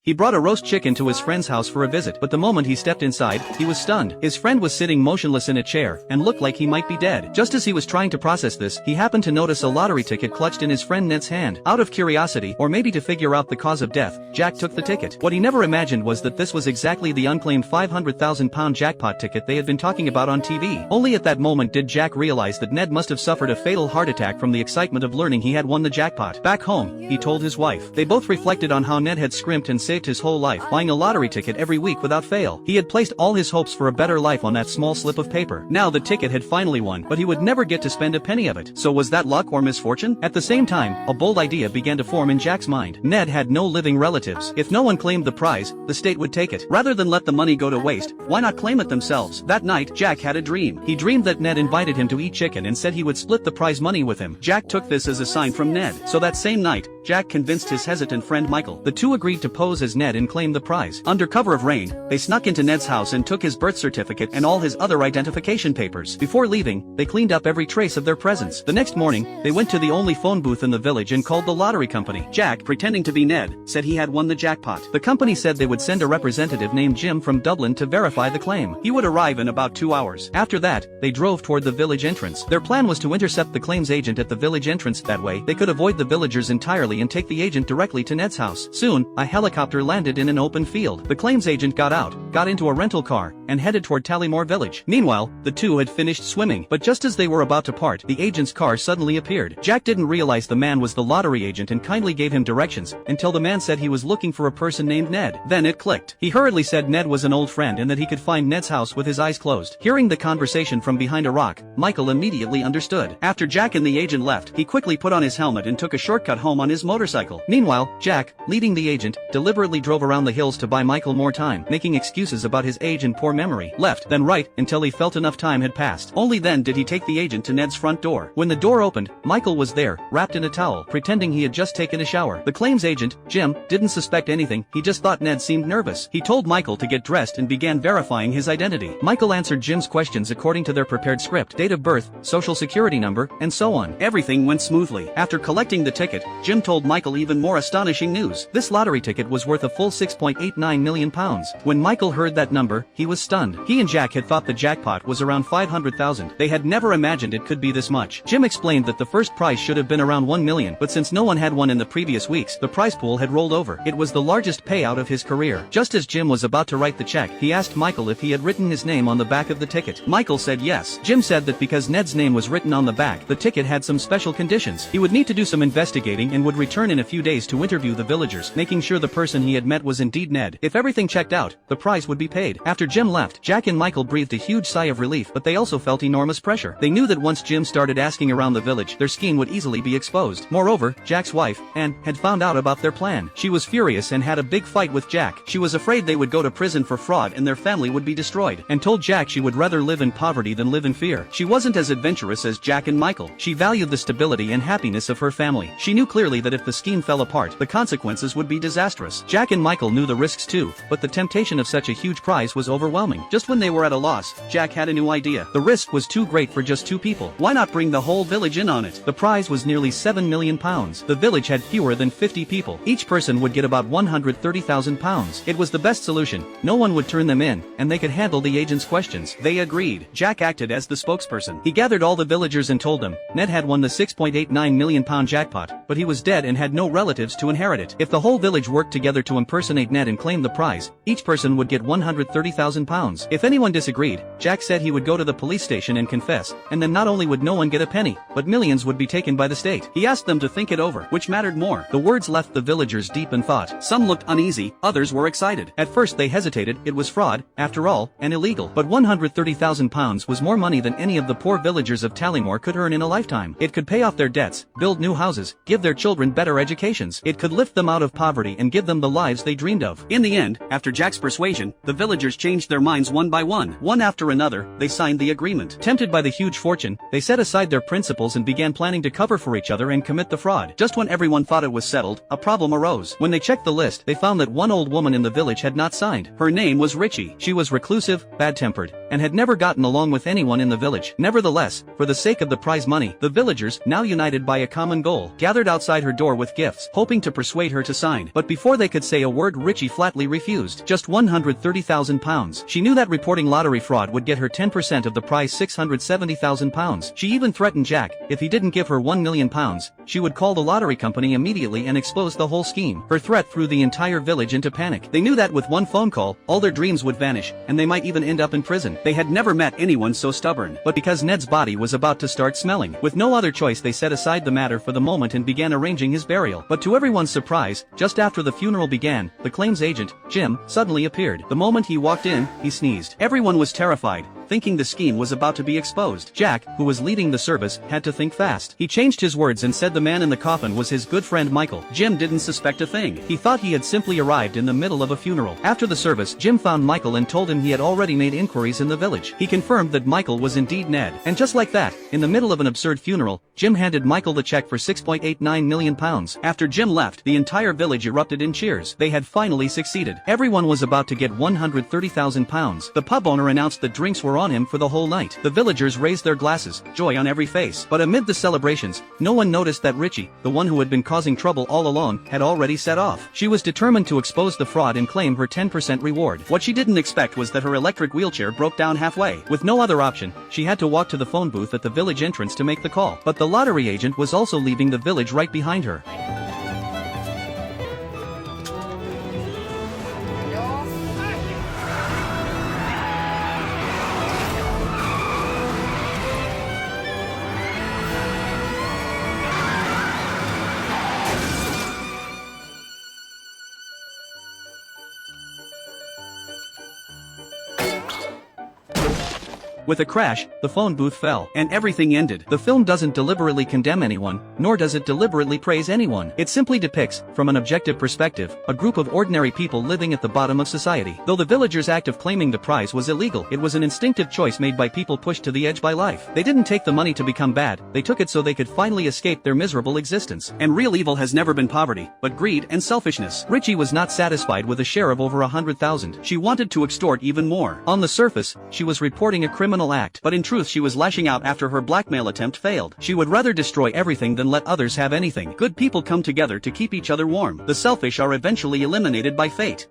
He brought a roast chicken to his friend's house for a visit, but the moment he stepped inside, he was stunned. His friend was sitting motionless in a chair, and looked like he might be dead. Just as he was trying to process this, he happened to notice a lottery ticket clutched in his friend Ned's hand. Out of curiosity, or maybe to figure out the cause of death, Jack took the ticket. What he never imagined was that this was exactly the unclaimed £500,000 jackpot ticket they had been talking about on TV. Only at that moment did Jack realize that Ned must have suffered a fatal heart attack from the excitement of learning he had won the jackpot. Back home, he told his wife. They both reflected on how Ned had scrimped and saved his whole life, buying a lottery ticket every week without fail. He had placed all his hopes for a better life on that small slip of paper. Now the ticket had finally won, but he would never get to spend a penny of it. So was that luck or misfortune? At the same time, a bold idea began to form in Jack's mind. Ned had no living relatives. If no one claimed the prize, the state would take it. Rather than let the money go to waste, why not claim it themselves? That night, Jack had a dream. He dreamed that Ned invited him to eat chicken and said he would split the prize money with him. Jack took this as a sign from Ned. So that same night, Jack convinced his hesitant friend Michael. The two agreed to pose as Ned and claim the prize. Under cover of rain, they snuck into Ned's house and took his birth certificate and all his other identification papers. Before leaving, they cleaned up every trace of their presence. The next morning, they went to the only phone booth in the village and called the lottery company. Jack, pretending to be Ned, said he had won the jackpot. The company said they would send a representative named Jim from Dublin to verify the claim. He would arrive in about 2 hours. After that, they drove toward the village entrance. Their plan was to intercept the claims agent at the village entrance. That way, they could avoid the villagers entirely and take the agent directly to Ned's house. Soon, a helicopter landed in an open field. The claims agent got out, got into a rental car, and headed toward Tallymore village. Meanwhile, the two had finished swimming, but just as they were about to part, the agent's car suddenly appeared. Jack didn't realize the man was the lottery agent and kindly gave him directions, until the man said he was looking for a person named Ned. Then it clicked. He hurriedly said Ned was an old friend and that he could find Ned's house with his eyes closed. Hearing the conversation from behind a rock, Michael immediately understood. After Jack and the agent left, he quickly put on his helmet and took a shortcut home on his motorcycle. Meanwhile, Jack, leading the agent, deliberately drove around the hills to buy Michael more time, making excuses about his age and poor memory. Left, then right, until he felt enough time had passed. Only then did he take the agent to Ned's front door. When the door opened, Michael was there, wrapped in a towel, pretending he had just taken a shower. The claims agent, Jim, didn't suspect anything. He just thought Ned seemed nervous. He told Michael to get dressed and began verifying his identity. Michael answered Jim's questions according to their prepared script: date of birth, social security number, and so on. Everything went smoothly. After collecting the ticket, Jim told Michael even more astonishing news. This lottery ticket was worth a full £6.89 million. When Michael heard that number, he was stunned. He and Jack had thought the jackpot was around 500,000. They had never imagined it could be this much. Jim explained that the first prize should have been around 1 million, but since no one had won in the previous weeks, the prize pool had rolled over. It was the largest payout of his career. Just as Jim was about to write the check, he asked Michael if he had written his name on the back of the ticket. Michael said yes. Jim said that because Ned's name was written on the back, the ticket had some special conditions. He would need to do some investigating and would return in a few days to interview the villagers, making sure the person he had met was indeed Ned. If everything checked out, the prize would be paid. After Jim left, Jack and Michael breathed a huge sigh of relief, but they also felt enormous pressure. They knew that once Jim started asking around the village, their scheme would easily be exposed. Moreover, Jack's wife, Anne, had found out about their plan. She was furious and had a big fight with Jack. She was afraid they would go to prison for fraud and their family would be destroyed, and told Jack she would rather live in poverty than live in fear. She wasn't as adventurous as Jack and Michael. She valued the stability and happiness of her family. She knew clearly that if the scheme fell apart, the consequences would be disastrous. Jack and Michael knew the risks too, but the temptation of such a huge prize was overwhelming. Just when they were at a loss, Jack had a new idea. The risk was too great for just two people. Why not bring the whole village in on it? The prize was nearly £7 million. The village had fewer than 50 people. Each person would get about £130,000. It was the best solution. No one would turn them in, and they could handle the agent's questions. They agreed. Jack acted as the spokesperson. He gathered all the villagers and told them, Ned had won the £6.89 million jackpot, but he was dead and had no relatives to inherit it. If the whole village worked together to impersonate Ned and claim the prize, each person would get £130,000. If anyone disagreed, Jack said he would go to the police station and confess, and then not only would no one get a penny, but millions would be taken by the state. He asked them to think it over, which mattered more. The words left the villagers deep in thought. Some looked uneasy, others were excited. At first they hesitated. It was fraud, after all, and illegal. But £130,000 was more money than any of the poor villagers of Tallymore could earn in a lifetime. It could pay off their debts, build new houses, give their children better educations. It could lift them out of poverty and give them the lives they dreamed of. In the end, after Jack's persuasion, the villagers changed their minds one by one. One after another, they signed the agreement. Tempted by the huge fortune, they set aside their principles and began planning to cover for each other and commit the fraud. Just when everyone thought it was settled, a problem arose. When they checked the list, they found that one old woman in the village had not signed. Her name was Richie. She was reclusive, bad-tempered, and had never gotten along with anyone in the village. Nevertheless, for the sake of the prize money, the villagers, now united by a common goal, gathered outside her door with gifts, hoping to persuade her to sign. But before they could say a word, Richie flatly refused. Just £130,000. She knew that reporting lottery fraud would get her 10% of the prize, £670,000. She even threatened Jack, if he didn't give her £1 million, she would call the lottery company immediately and expose the whole scheme. Her threat threw the entire village into panic. They knew that with one phone call, all their dreams would vanish, and they might even end up in prison. They had never met anyone so stubborn. But because Ned's body was about to start smelling, with no other choice, they set aside the matter for the moment and began arranging his burial. But to everyone's surprise, just after the funeral began, the claims agent, Jim, suddenly appeared. The moment he walked in, he sneezed. Everyone was terrified, thinking the scheme was about to be exposed. Jack, who was leading the service, had to think fast. He changed his words and said the man in the coffin was his good friend Michael. Jim didn't suspect a thing. He thought he had simply arrived in the middle of a funeral. After the service, Jim found Michael and told him he had already made inquiries in the village. He confirmed that Michael was indeed Ned. And just like that, in the middle of an absurd funeral, Jim handed Michael the check for £6.89 million. After Jim left, the entire village erupted in cheers. They had finally succeeded. Everyone was about to get £130,000. The pub owner announced that drinks were on him for the whole night. The villagers raised their glasses, joy on every face. But amid the celebrations, no one noticed that Richie, the one who had been causing trouble all along, had already set off. She was determined to expose the fraud and claim her 10% reward. What she didn't expect was that her electric wheelchair broke down halfway. With no other option, she had to walk to the phone booth at the village entrance to make the call. But the lottery agent was also leaving the village right behind her. With a crash, the phone booth fell, and everything ended. The film doesn't deliberately condemn anyone, nor does it deliberately praise anyone. It simply depicts, from an objective perspective, a group of ordinary people living at the bottom of society. Though the villagers' act of claiming the prize was illegal, it was an instinctive choice made by people pushed to the edge by life. They didn't take the money to become bad, they took it so they could finally escape their miserable existence. And real evil has never been poverty, but greed and selfishness. Richie was not satisfied with a share of over 100,000. She wanted to extort even more. On the surface, she was reporting a criminal act, but in truth she was lashing out after her blackmail attempt failed. She would rather destroy everything than let others have anything. Good people come together to keep each other warm. The selfish are eventually eliminated by fate.